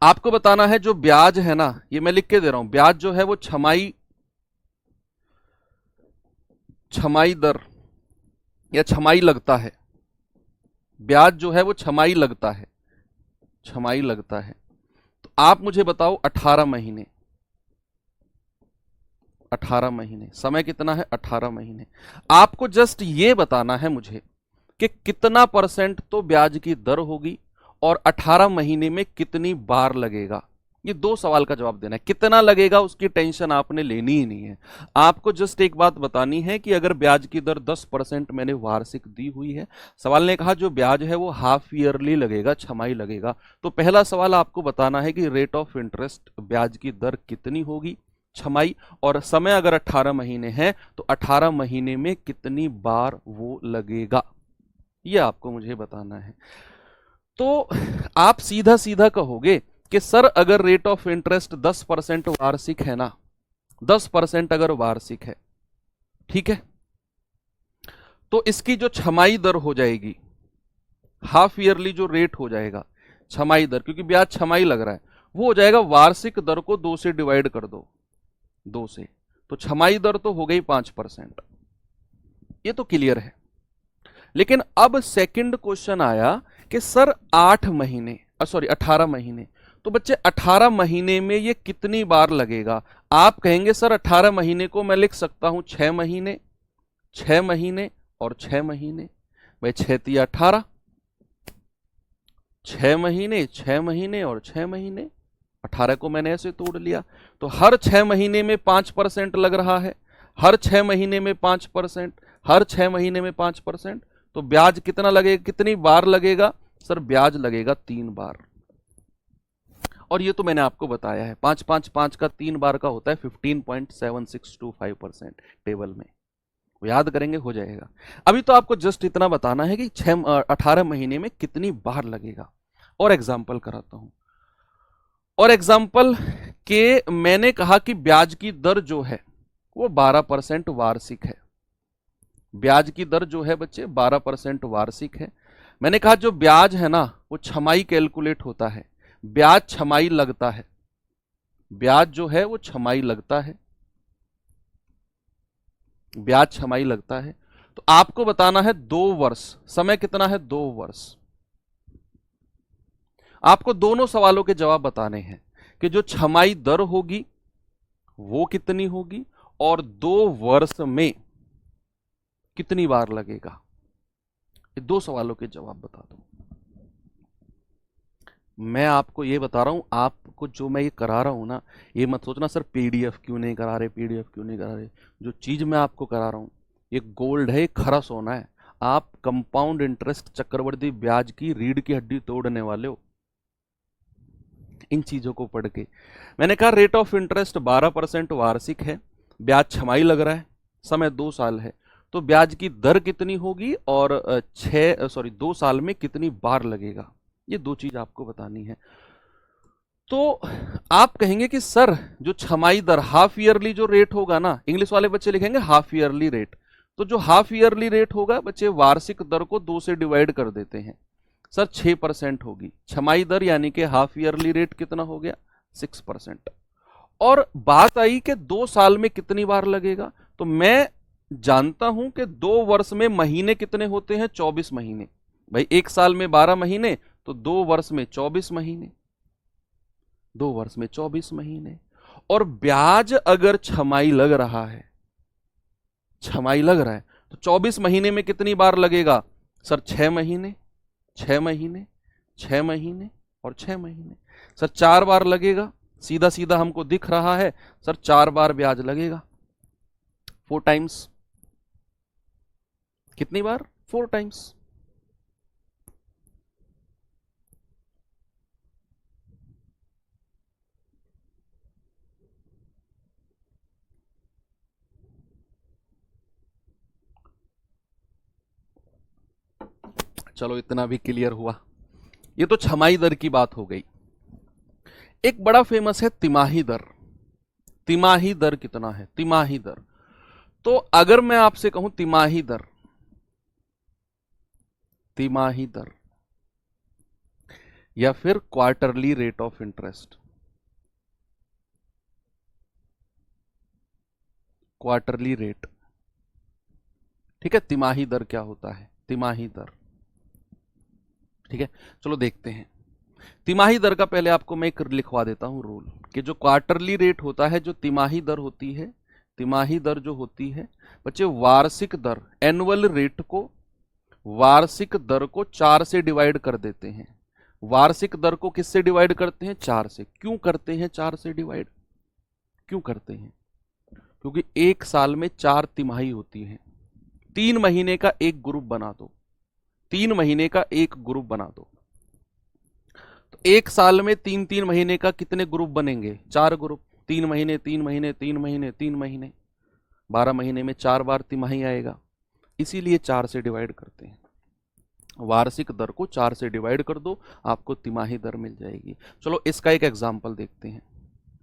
आपको बताना है जो ब्याज है ना, ये मैं लिख के दे रहा हूं, ब्याज जो है वो छमाई, छमाई दर या छमाई लगता है, ब्याज जो है वो छमाई लगता है, छमाई लगता है। तो आप मुझे बताओ 18 महीने, 18 महीने, समय कितना है 18 महीने। आपको जस्ट ये बताना है मुझे कि कितना परसेंट तो ब्याज की दर होगी और 18 महीने में कितनी बार लगेगा। ये 2 सवाल का जवाब देना है, कितना लगेगा उसकी टेंशन आपने लेनी ही नहीं है। आपको जस्ट एक बात बतानी है कि अगर ब्याज की दर 10% मैंने वार्षिक दी हुई है, सवाल ने कहा जो ब्याज है वो हाफ ईयरली लगेगा, छमाई लगेगा, तो पहला सवाल आपको बताना है कि रेट ऑफ इंटरेस्ट ब्याज की दर कितनी होगी, छमाई, और समय अगर 18 महीने है तो 18 महीने में कितनी बार वो लगेगा, ये आपको मुझे बताना है। तो आप सीधा सीधा कहोगे कि सर अगर रेट ऑफ इंटरेस्ट 10% वार्षिक है ना, 10% अगर वार्षिक है, ठीक है, तो इसकी जो छमाई दर हो जाएगी, हाफ ईयरली जो रेट हो जाएगा, छमाई दर, क्योंकि ब्याज छमाई लग रहा है, वो हो जाएगा वार्षिक दर को 2 से डिवाइड कर दो, 2 से, तो छमाई दर तो हो गई 5%। ये तो क्लियर है। लेकिन अब सेकंड क्वेश्चन आया कि सर 8 महीने, सॉरी 18 महीने, तो बच्चे 18 महीने में ये कितनी बार लगेगा। आप कहेंगे सर 18 महीने को मैं लिख सकता हूं 6 महीने, 6 महीने और 6 महीने, भाई 6 तिया 18, 6 महीने, 6 महीने और 6 महीने, 18 को मैंने ऐसे तोड़ लिया, तो हर 6 महीने में 5% लग रहा है, हर 6 महीने में 5%, हर 6 महीने में 5%, तो ब्याज कितना लगेगा, कितनी बार लगेगा सर, ब्याज लगेगा 3 बार। और ये तो मैंने आपको बताया है, 5 5 5 का 3 बार का होता है 15.7625% टेबल में, वो याद करेंगे हो जाएगा। अभी तो आपको जस्ट इतना बताना है कि 18 महीने में कितनी बार लगेगा। और एग्जाम्पल कराता हूं, और एग्जाम्पल के मैंने कहा कि ब्याज की दर जो है वो 12% वार्षिक है, ब्याज की दर जो है बच्चे 12% वार्षिक है। मैंने कहा जो ब्याज है ना वो छमाई कैलकुलेट होता है, ब्याज छमाई लगता है, ब्याज जो है वो छमाई लगता है, ब्याज छमाई लगता है। तो आपको बताना है 2 वर्ष, समय कितना है 2 वर्ष, आपको दोनों सवालों के जवाब बताने हैं कि जो छमाई दर होगी वो कितनी होगी और 2 वर्ष में कितनी बार लगेगा। ये 2 सवालों के जवाब बता दो। मैं आपको ये बता रहा हूं, आपको जो मैं ये करा रहा हूं ना, ये मत सोचना सर पीडीएफ क्यों नहीं करा रहे, पीडीएफ क्यों नहीं करा रहे। जो चीज मैं आपको करा रहा हूं ये गोल्ड है, ये खरा सोना है। आप कंपाउंड इंटरेस्ट चक्रवृद्धि ब्याज की रीढ़ की हड्डी तोड़ने वाले हो इन चीजों को पढ़ के। मैंने कहा रेट ऑफ इंटरेस्ट 12% वार्षिक है, ब्याज छमाही लग रहा है, समय 2 साल है, तो ब्याज की दर कितनी होगी और 2 साल में कितनी बार लगेगा, ये 2 चीज आपको बतानी है। तो आप कहेंगे कि सर जो छमाही दर हाफ ईयरली जो रेट होगा ना, इंग्लिश वाले बच्चे लिखेंगे हाफ ईयरली रेट, तो जो हाफ ईयरली रेट होगा बच्चे वार्षिक दर को 2 से डिवाइड कर देते हैं। सर 6% होगी छमाही दर, यानी कि हाफ ईयरली रेट कितना हो गया 6%। और बात आई कि 2 साल में कितनी बार लगेगा, तो मैं जानता हूं कि 2 वर्ष में महीने कितने होते हैं 24 महीने। भाई 1 साल में 12 महीने, तो 2 वर्ष में 24 महीने, 2 वर्ष में 24 महीने। और ब्याज अगर छमाही लग रहा है, छमाही लग रहा है, तो 24 महीने में कितनी बार लगेगा सर 6 महीने, 6 महीने, 6 महीने और 6 महीने। सर 4 बार लगेगा, सीधा सीधा हमको दिख रहा है सर 4 बार ब्याज लगेगा, 4 टाइम्स। कितनी बार 4 टाइम्स। चलो इतना भी क्लियर हुआ। ये तो छमाही दर की बात हो गई। एक बड़ा फेमस है तिमाही दर। तिमाही दर कितना है, तिमाही दर। तो अगर मैं आपसे कहूं तिमाही दर, तिमाही दर या फिर quarterly rate of interest, quarterly rate, ठीक है। तिमाही दर क्या होता है, तिमाही दर, ठीक है। चलो देखते हैं। तिमाही दर का पहले आपको मैं एक लिखवा देता हूं रूल, कि जो क्वार्टरली रेट होता है, जो तिमाही दर होती है, तिमाही दर जो होती है बच्चे, वार्षिक दर एनुअल रेट को, वार्षिक दर को 4 से डिवाइड कर देते हैं। वार्षिक दर को किससे डिवाइड करते हैं, 4 से। क्यों करते हैं 4 से डिवाइड, क्यों करते हैं, क्योंकि 1 साल में 4 तिमाही होती है। 3 महीने का एक ग्रुप बना दो, 3 महीने का एक ग्रुप बना दो, तो 1 साल में 3-3 महीने का कितने ग्रुप बनेंगे, 4 ग्रुप। 3 महीने 3 महीने 3 महीने 3 महीने, 12 महीने में 4 बार तिमाही आएगा, इसीलिए 4 से डिवाइड करते हैं। वार्षिक दर को 4 से डिवाइड कर दो, आपको तिमाही दर मिल जाएगी। चलो इसका एक एग्जाम्पल देखते हैं,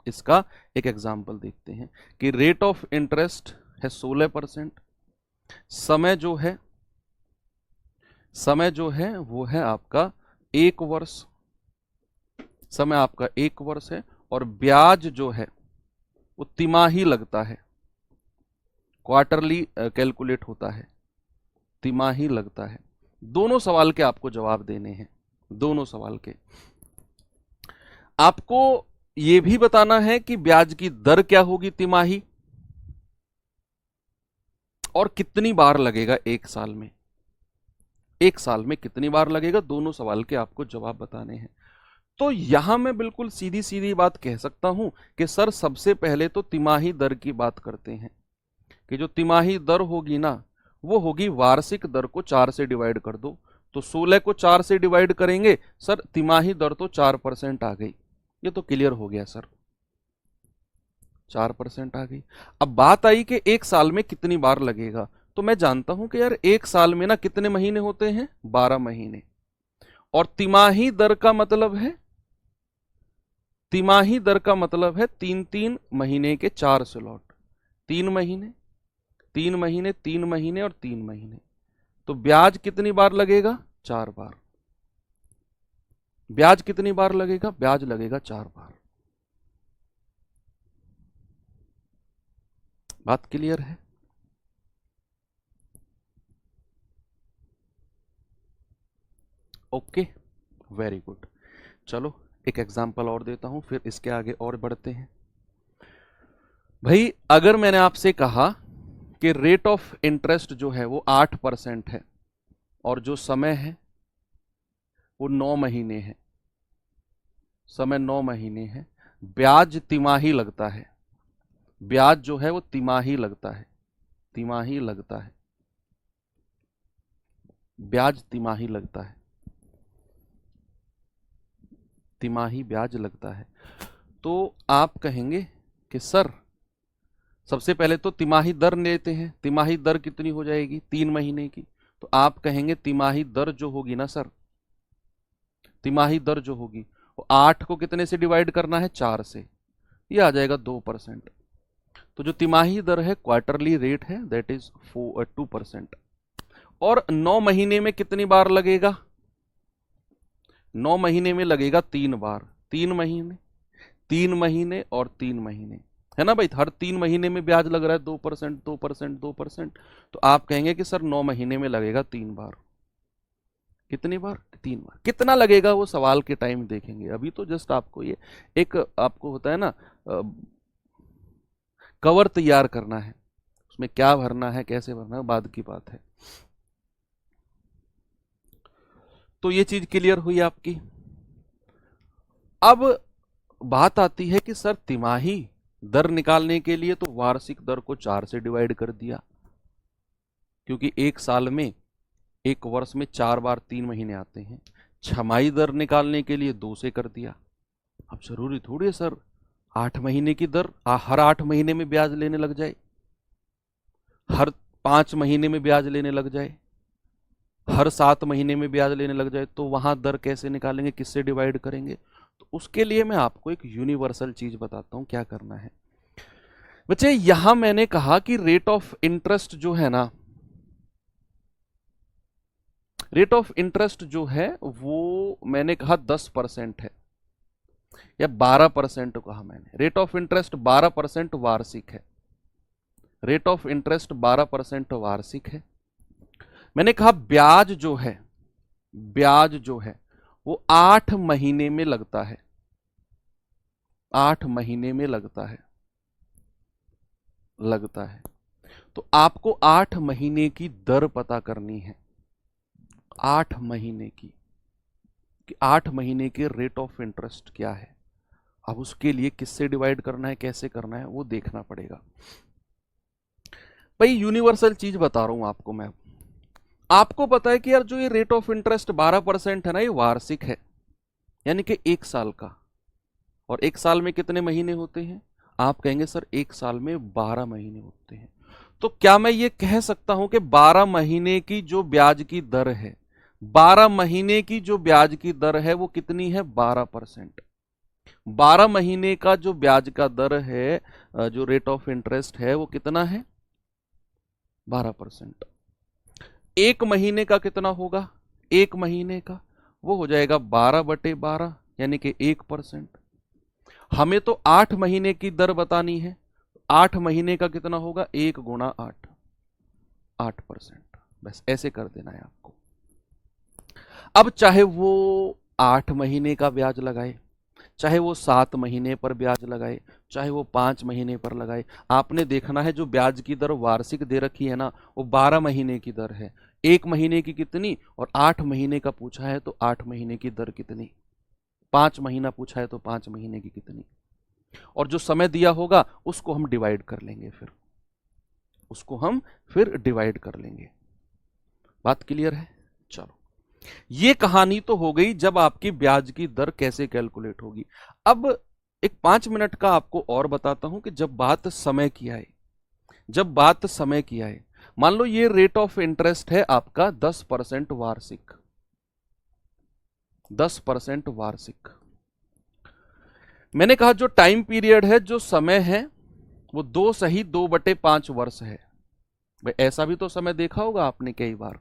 इसका एक एग्जाम्पल देखते हैं कि रेट ऑफ इंटरेस्ट है 16%, समय जो है, समय जो है वो है आपका 1 वर्ष, समय आपका 1 वर्ष है, और ब्याज जो है वो तिमाही लगता है, क्वार्टरली कैलकुलेट होता है, तिमाही लगता है। दोनों सवाल के आपको जवाब देने हैं, दोनों सवाल के। आपको यह भी बताना है कि ब्याज की दर क्या होगी तिमाही, और कितनी बार लगेगा 1 साल में, 1 साल में कितनी बार लगेगा, दोनों सवाल के आपको जवाब बताने हैं। तो यहां मैं बिल्कुल सीधी सीधी बात कह सकता हूं कि सर सबसे पहले तो तिमाही दर की बात करते हैं, कि जो तिमाही दर होगी ना वो होगी वार्षिक दर को 4 से डिवाइड कर दो, तो 16 को 4 से डिवाइड करेंगे सर, तिमाही दर तो 4% आ गई। ये तो क्लियर हो गया सर, 4% आ गई। अब बात आई कि 1 साल में कितनी बार लगेगा, तो मैं जानता हूं कि यार 1 साल में ना कितने महीने होते हैं, 12 महीने, और तिमाही दर का मतलब है, तिमाही दर का मतलब है 3-3 महीने के 4 स्लॉट, 3 महीने 3 महीने 3 महीने और 3 महीने, तो ब्याज कितनी बार लगेगा, 4 बार। ब्याज कितनी बार लगेगा, ब्याज लगेगा 4 बार। बात क्लियर है। Okay, very good. चलो एक एग्जांपल और देता हूं, फिर इसके आगे और बढ़ते हैं। भाई अगर मैंने आपसे कहा कि रेट ऑफ इंटरेस्ट जो है वो 8% है और जो समय है वो 9 महीने है, समय 9 महीने है, ब्याज तिमाही लगता है, ब्याज जो है वो तिमाही लगता है, तिमाही लगता है, ब्याज तिमाही लगता है, तिमाही ब्याज लगता है। तो आप कहेंगे कि सर सबसे पहले तो तिमाही दर लेते हैं, तिमाही दर कितनी हो जाएगी 3 महीने की। तो आप कहेंगे तिमाही दर जो होगी ना सर, तिमाही दर जो होगी वो 8 को कितने से डिवाइड करना है, 4 से, ये आ जाएगा 2%। तो जो तिमाही दर है, क्वार्टरली रेट है, दैट इज 2%। और 9 महीने में कितनी बार लगेगा, 9 महीने में लगेगा 3 बार, 3 महीने, 3 महीने और 3 महीने, है ना भाई। हर 3 महीने में ब्याज लग रहा है 2%, 2%, 2%। तो आप कहेंगे कि सर 9 महीने में लगेगा 3 बार। कितनी बार, 3 बार। कितना लगेगा वो सवाल के टाइम देखेंगे, अभी तो जस्ट आपको ये एक आपको होता है ना कवर तैयार करना है, उसमें क्या भरना है कैसे भरना है बाद की बात है। तो ये चीज क्लियर हुई आपकी। अब बात आती है कि सर तिमाही दर निकालने के लिए तो वार्षिक दर को 4 से डिवाइड कर दिया, क्योंकि एक साल में, एक वर्ष में 4 बार 3 महीने आते हैं। छमाही दर निकालने के लिए 2 से कर दिया। अब जरूरी थोड़ी है सर 8 महीने की दर हर 8 महीने में ब्याज लेने लग जाए, हर 5 महीने में ब्याज लेने लग जाए, हर 7 महीने में ब्याज लेने लग जाए। तो वहां दर कैसे निकालेंगे, किससे डिवाइड करेंगे। तो उसके लिए मैं आपको एक यूनिवर्सल चीज बताता हूं क्या करना है। बच्चे यहां मैंने कहा कि रेट ऑफ इंटरेस्ट जो है ना, रेट ऑफ इंटरेस्ट जो है वो मैंने कहा 10% है या 12% कहा मैंने। रेट ऑफ इंटरेस्ट 12% वार्षिक है, रेट ऑफ इंटरेस्ट 12% वार्षिक है। मैंने कहा ब्याज जो है, ब्याज जो है वो 8 महीने में लगता है, 8 महीने में लगता है, लगता है। तो आपको 8 महीने की दर पता करनी है, 8 महीने की, कि 8 महीने के रेट ऑफ इंटरेस्ट क्या है। अब उसके लिए किससे डिवाइड करना है कैसे करना है वो देखना पड़ेगा। भाई यूनिवर्सल चीज बता रहा हूं आपको मैं। आपको पता है कि यार जो ये रेट ऑफ इंटरेस्ट 12% है ना, ये वार्षिक है, यानी कि 1 साल का। और 1 साल में कितने महीने होते हैं, आप कहेंगे सर 1 साल में 12 महीने होते हैं। तो क्या मैं ये कह सकता हूं कि 12 महीने की जो ब्याज की दर है, 12 महीने की जो ब्याज की दर है वो कितनी है, 12%। 12 महीने का जो ब्याज का दर है, जो रेट ऑफ इंटरेस्ट है वो कितना है, 12%। 1 महीने का कितना होगा, 1 महीने का वो हो जाएगा 12/12, यानी कि 1%। हमें तो 8 महीने की दर बतानी है, 8 महीने का कितना होगा, 1 गुणा 8, 8%। बस ऐसे कर देना है आपको। अब चाहे वो 8 महीने का ब्याज लगाए, चाहे वो 7 महीने पर ब्याज लगाए, चाहे वो 5 महीने पर लगाए, आपने देखना है जो ब्याज की दर वार्षिक दे रखी है ना, वो 12 महीने की दर है। 1 महीने की कितनी और 8 महीने का पूछा है तो 8 महीने की दर कितनी, 5 महीना पूछा है तो 5 महीने की कितनी, और जो समय दिया होगा उसको हम डिवाइड कर लेंगे, फिर उसको हम फिर डिवाइड कर लेंगे। बात क्लियर है। चलो ये कहानी तो हो गई जब आपकी ब्याज की दर कैसे कैलकुलेट होगी। अब एक 5 मिनट का आपको और बताता हूं कि जब बात समय की आए, जब बात समय की आए, मान लो ये रेट ऑफ इंटरेस्ट है आपका 10% वार्षिक, 10% वार्षिक। मैंने कहा जो टाइम पीरियड है, जो समय है वो 2/5 वर्ष है। भाई ऐसा भी तो समय देखा होगा आपने कई बार,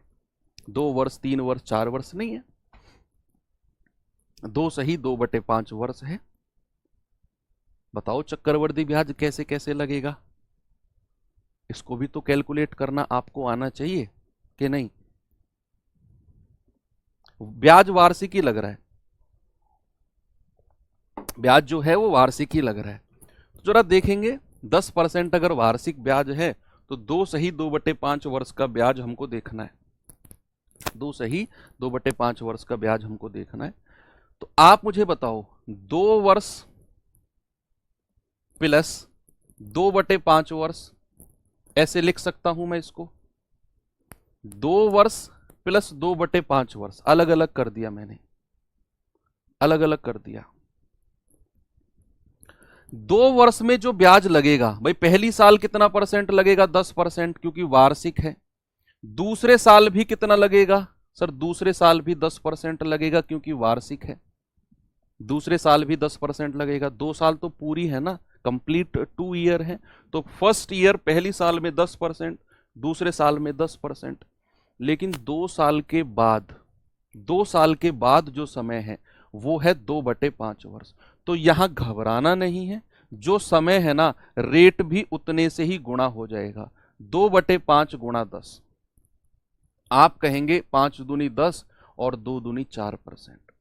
2 वर्ष 3 वर्ष 4 वर्ष नहीं है, 2/5 वर्ष है। बताओ चक्रवर्ती ब्याज कैसे कैसे लगेगा, इसको भी तो कैलकुलेट करना आपको आना चाहिए कि नहीं। ब्याज वार्षिक ही लग रहा है, ब्याज जो है वो वार्षिक ही लग रहा है। तो जरा देखेंगे 10% अगर वार्षिक ब्याज है तो 2 वर्ष का ब्याज हमको देखना है। 2 वर्ष का ब्याज हमको देखना है। तो आप मुझे बताओ 2 वर्ष प्लस 2/5 वर्ष, ऐसे लिख सकता हूं मैं इसको। 2 वर्ष प्लस 2/5 वर्ष, अलग अलग कर दिया मैंने, अलग अलग कर दिया। 2 वर्ष में जो ब्याज लगेगा भाई, पहली साल कितना परसेंट लगेगा? 10%, क्योंकि वार्षिक है। दूसरे साल भी कितना लगेगा सर? दूसरे साल भी 10% लगेगा, क्योंकि वार्षिक है। दूसरे साल भी 10% लगेगा। 2 साल तो पूरी है ना, कंप्लीट 2 ईयर है। तो फर्स्ट ईयर पहली साल में 10%, दूसरे साल में 10%। लेकिन 2 साल के बाद, 2 साल के बाद जो समय है वो है 2/5 वर्ष। तो यहां घबराना नहीं है, जो समय है ना रेट भी उतने से ही गुणा हो जाएगा। 2/5 गुणा 10, आप कहेंगे 5 दूनी 10 और 2 दूनी 4%।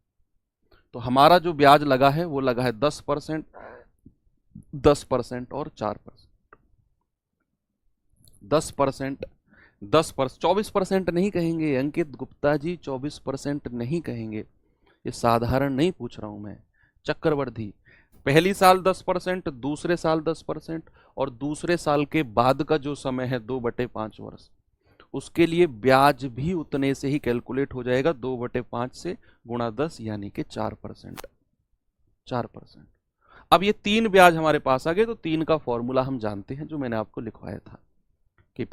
तो हमारा जो ब्याज लगा है वो लगा है 10%, 10% और 4%। 10%, 10%, 24% नहीं कहेंगे अंकित गुप्ता जी, 24% नहीं कहेंगे। ये साधारण नहीं पूछ रहा हूं मैं, चक्रवर्ती। पहली साल 10%, दूसरे साल 10%, और दूसरे साल के बाद का जो समय है 2/5 वर्ष, उसके लिए ब्याज भी उतने से ही कैलकुलेट हो जाएगा। 2/5 से गुणा 10 यानी कि 4%। 4%। अब ये 3 ब्याज हमारे पास आ गए, तो 3 का फॉर्मूला हम जानते हैं, जो मैंने आपको लिखवाया था कि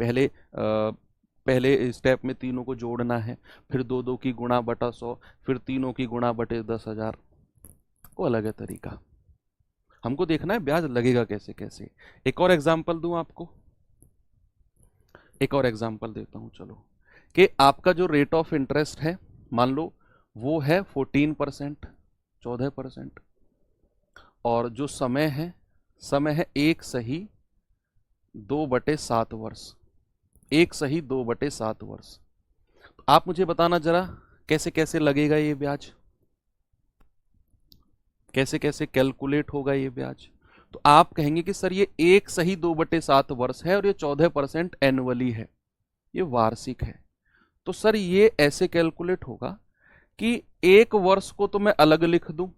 पहले स्टेप में तीनों को जोड़ना है, फिर 2 की गुणा बटा 100, फिर तीनों की गुणा बटे 10,000। को अलग है तरीका, हमको देखना है ब्याज लगेगा कैसे कैसे। एक और एग्जाम्पल दूं आपको, एक और एग्जाम्पल देता हूं चलो, कि आपका जो रेट ऑफ इंटरेस्ट है मान लो वो है 14%, 14%, और जो समय है 1/2/7 वर्ष, 1/2/7 वर्ष। तो आप मुझे बताना जरा कैसे कैसे लगेगा ये ब्याज, कैसे कैसे कैलकुलेट होगा ये ब्याज। तो आप कहेंगे कि सर ये 1/2/7 वर्ष है और ये 14% एनुअली है, ये वार्षिक है। तो सर ये ऐसे कैलकुलेट होगा कि 1 वर्ष को तो मैं अलग लिख दूं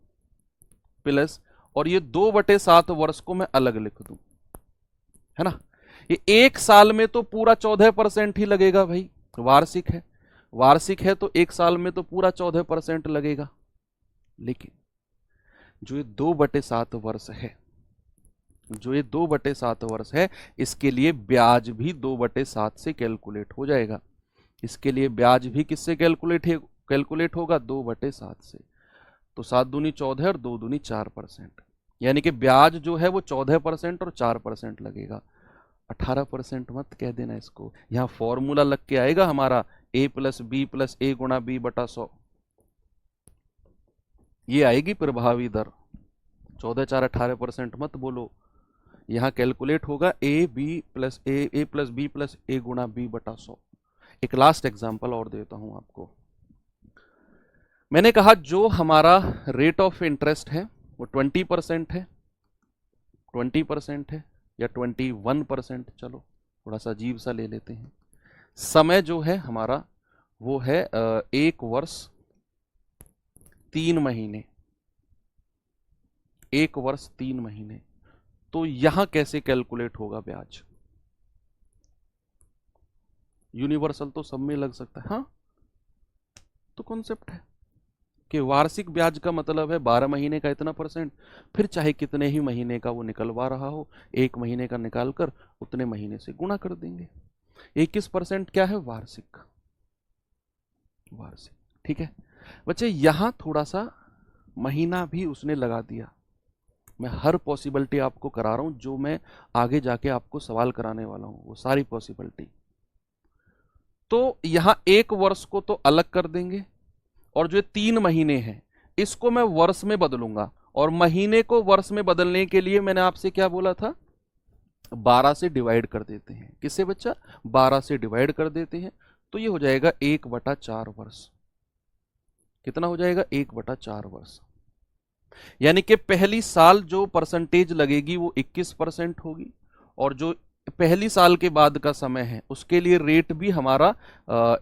प्लस, और ये 2/7 वर्ष को मैं अलग लिख दूं, है ना। ये 1 साल में तो पूरा 14% ही लगेगा भाई, वार्षिक है। वार्षिक है तो 1 साल में तो पूरा 14% लगेगा। लेकिन जो ये 2/7 वर्ष है, जो ये 2/7 वर्ष है, इसके लिए ब्याज भी 2/7 से कैलकुलेट हो जाएगा। इसके लिए ब्याज भी किससे कैलकुलेट होगा? 2/7 से। तो 7 दूनी 14 और 2 दूनी 4%, यानी कि ब्याज जो है वो 14% और 4% लगेगा। 18% मत कह देना इसको, यहां फॉर्मूला लग के आएगा हमारा a + b + a गुणा b बटा 100, ये आएगी प्रभावी दर। 14, 4, 18% मत बोलो, यहां कैलकुलेट होगा a b + a गुणा b बटा 100। एक लास्ट एग्जांपल और देता हूं आपको। मैंने कहा जो हमारा रेट ऑफ इंटरेस्ट है वो 20% है, 20% है या 21%, चलो थोड़ा सा अजीब सा ले लेते हैं। समय जो है हमारा वो है 1 वर्ष 3 महीने, 1 वर्ष 3 महीने। तो यहां कैसे कैलकुलेट होगा ब्याज? यूनिवर्सल तो सब में लग सकता है, हाँ। तो कॉन्सेप्ट है कि वार्षिक ब्याज का मतलब है 12 महीने का इतना परसेंट, फिर चाहे कितने ही महीने का वो निकलवा रहा हो, 1 महीने का निकालकर उतने महीने से गुणा कर देंगे। 21% क्या है? वार्षिक, वार्षिक। ठीक है बच्चे, यहां थोड़ा सा महीना भी उसने लगा दिया। मैं हर पॉसिबिलिटी आपको करा रहा हूं, जो मैं आगे जाके आपको सवाल कराने वाला हूं वो सारी पॉसिबिलिटी। तो यहां 1 वर्ष को तो अलग कर देंगे, और जो 3 महीने हैं इसको मैं वर्ष में बदलूंगा, और महीने को वर्ष में बदलने के लिए मैंने आपसे क्या बोला था? 12 से डिवाइड कर देते हैं। किससे बच्चा? 12 से डिवाइड कर देते हैं। तो ये हो जाएगा 1/4 वर्ष। कितना हो जाएगा? 1/4 वर्ष। यानी कि पहली साल जो परसेंटेज लगेगी वो 21% होगी, और जो पहली साल के बाद का समय है उसके लिए रेट भी हमारा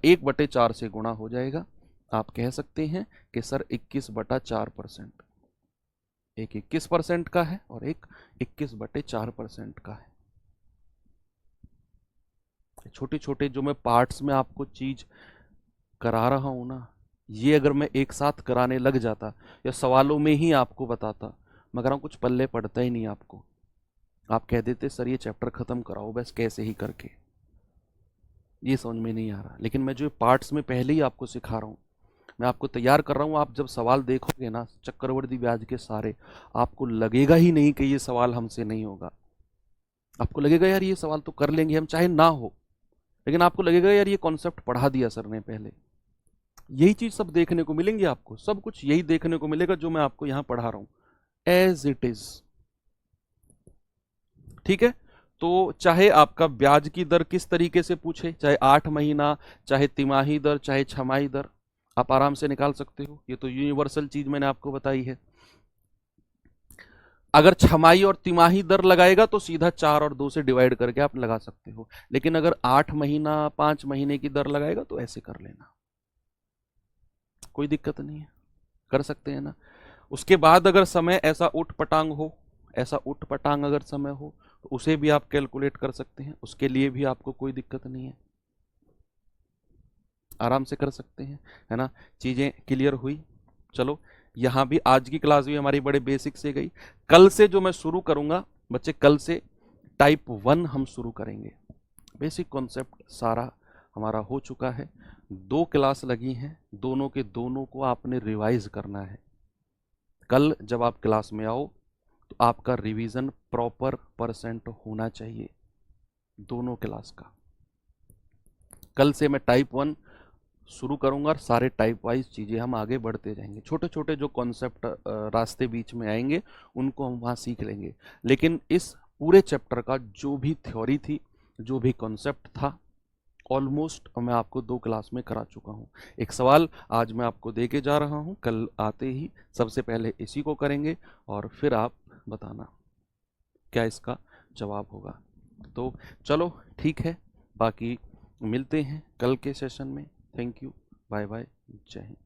1/4 से गुणा हो जाएगा। आप कह सकते हैं कि सर 21/4%, एक 21% का है और एक 21/4% का है। छोटे छोटे जो मैं पार्ट्स में आपको चीज करा रहा हूं ना, ये अगर मैं एक साथ कराने लग जाता या सवालों में ही आपको बताता, मगर कुछ पल्ले पड़ता ही नहीं आपको। आप कह देते सर ये चैप्टर खत्म कराओ बस कैसे ही करके, ये समझ में नहीं आ रहा। लेकिन मैं जो पार्ट्स में पहले ही आपको सिखा रहा हूँ, मैं आपको तैयार कर रहा हूँ। आप जब सवाल देखोगे ना चक्रवर्ती ब्याज के सारे, आपको लगेगा ही नहीं कि ये सवाल हमसे नहीं होगा। आपको लगेगा यार ये सवाल तो कर लेंगे हम चाहे ना हो, लेकिन आपको लगेगा यार ये कॉन्सेप्ट पढ़ा दिया सर ने पहले। यही चीज सब देखने को मिलेंगी आपको, सब कुछ यही देखने को मिलेगा जो मैं आपको यहां पढ़ा रहा हूं, एज इट इज। ठीक है, तो चाहे आपका ब्याज की दर किस तरीके से पूछे, चाहे 8 महीना, चाहे तिमाही दर, चाहे छमाही दर, आप आराम से निकाल सकते हो। ये तो यूनिवर्सल चीज मैंने आपको बताई है। अगर छमाही और तिमाही दर लगाएगा तो सीधा 4 और 2 से डिवाइड करके आप लगा सकते हो, लेकिन अगर 8 महीना 5 महीने की दर लगाएगा तो ऐसे कर लेना, कोई दिक्कत नहीं है, कर सकते हैं ना। उसके बाद अगर समय ऐसा उठ पटांग हो, ऐसा उठ पटांग अगर समय हो तो उसे भी आप कैलकुलेट कर सकते हैं, उसके लिए भी आपको कोई दिक्कत नहीं है, आराम से कर सकते हैं, है ना। चीजें क्लियर हुई। चलो यहां भी आज की क्लास भी हमारी बड़े बेसिक से गई। कल से जो मैं शुरू करूंगा बच्चे, कल से टाइप 1 हम शुरू करेंगे। बेसिक कॉन्सेप्ट सारा हमारा हो चुका है, 2 क्लास लगी हैं, दोनों के दोनों को आपने रिवाइज करना है। कल जब आप क्लास में आओ तो आपका रिवीजन प्रॉपर परसेंट होना चाहिए दोनों क्लास का। कल से मैं टाइप 1 शुरू करूंगा और सारे टाइप वाइज चीज़ें हम आगे बढ़ते जाएंगे। छोटे छोटे जो कॉन्सेप्ट रास्ते बीच में आएंगे उनको हम वहाँ सीख लेंगे, लेकिन इस पूरे चैप्टर का जो भी थ्योरी थी, जो भी कॉन्सेप्ट था, ऑलमोस्ट मैं आपको 2 क्लास में करा चुका हूँ। एक सवाल आज मैं आपको दे के जा रहा हूँ, कल आते ही सबसे पहले इसी को करेंगे और फिर आप बताना क्या इसका जवाब होगा। तो चलो ठीक है, बाकी मिलते हैं कल के सेशन में। थैंक यू, बाय बाय, जय हिंद।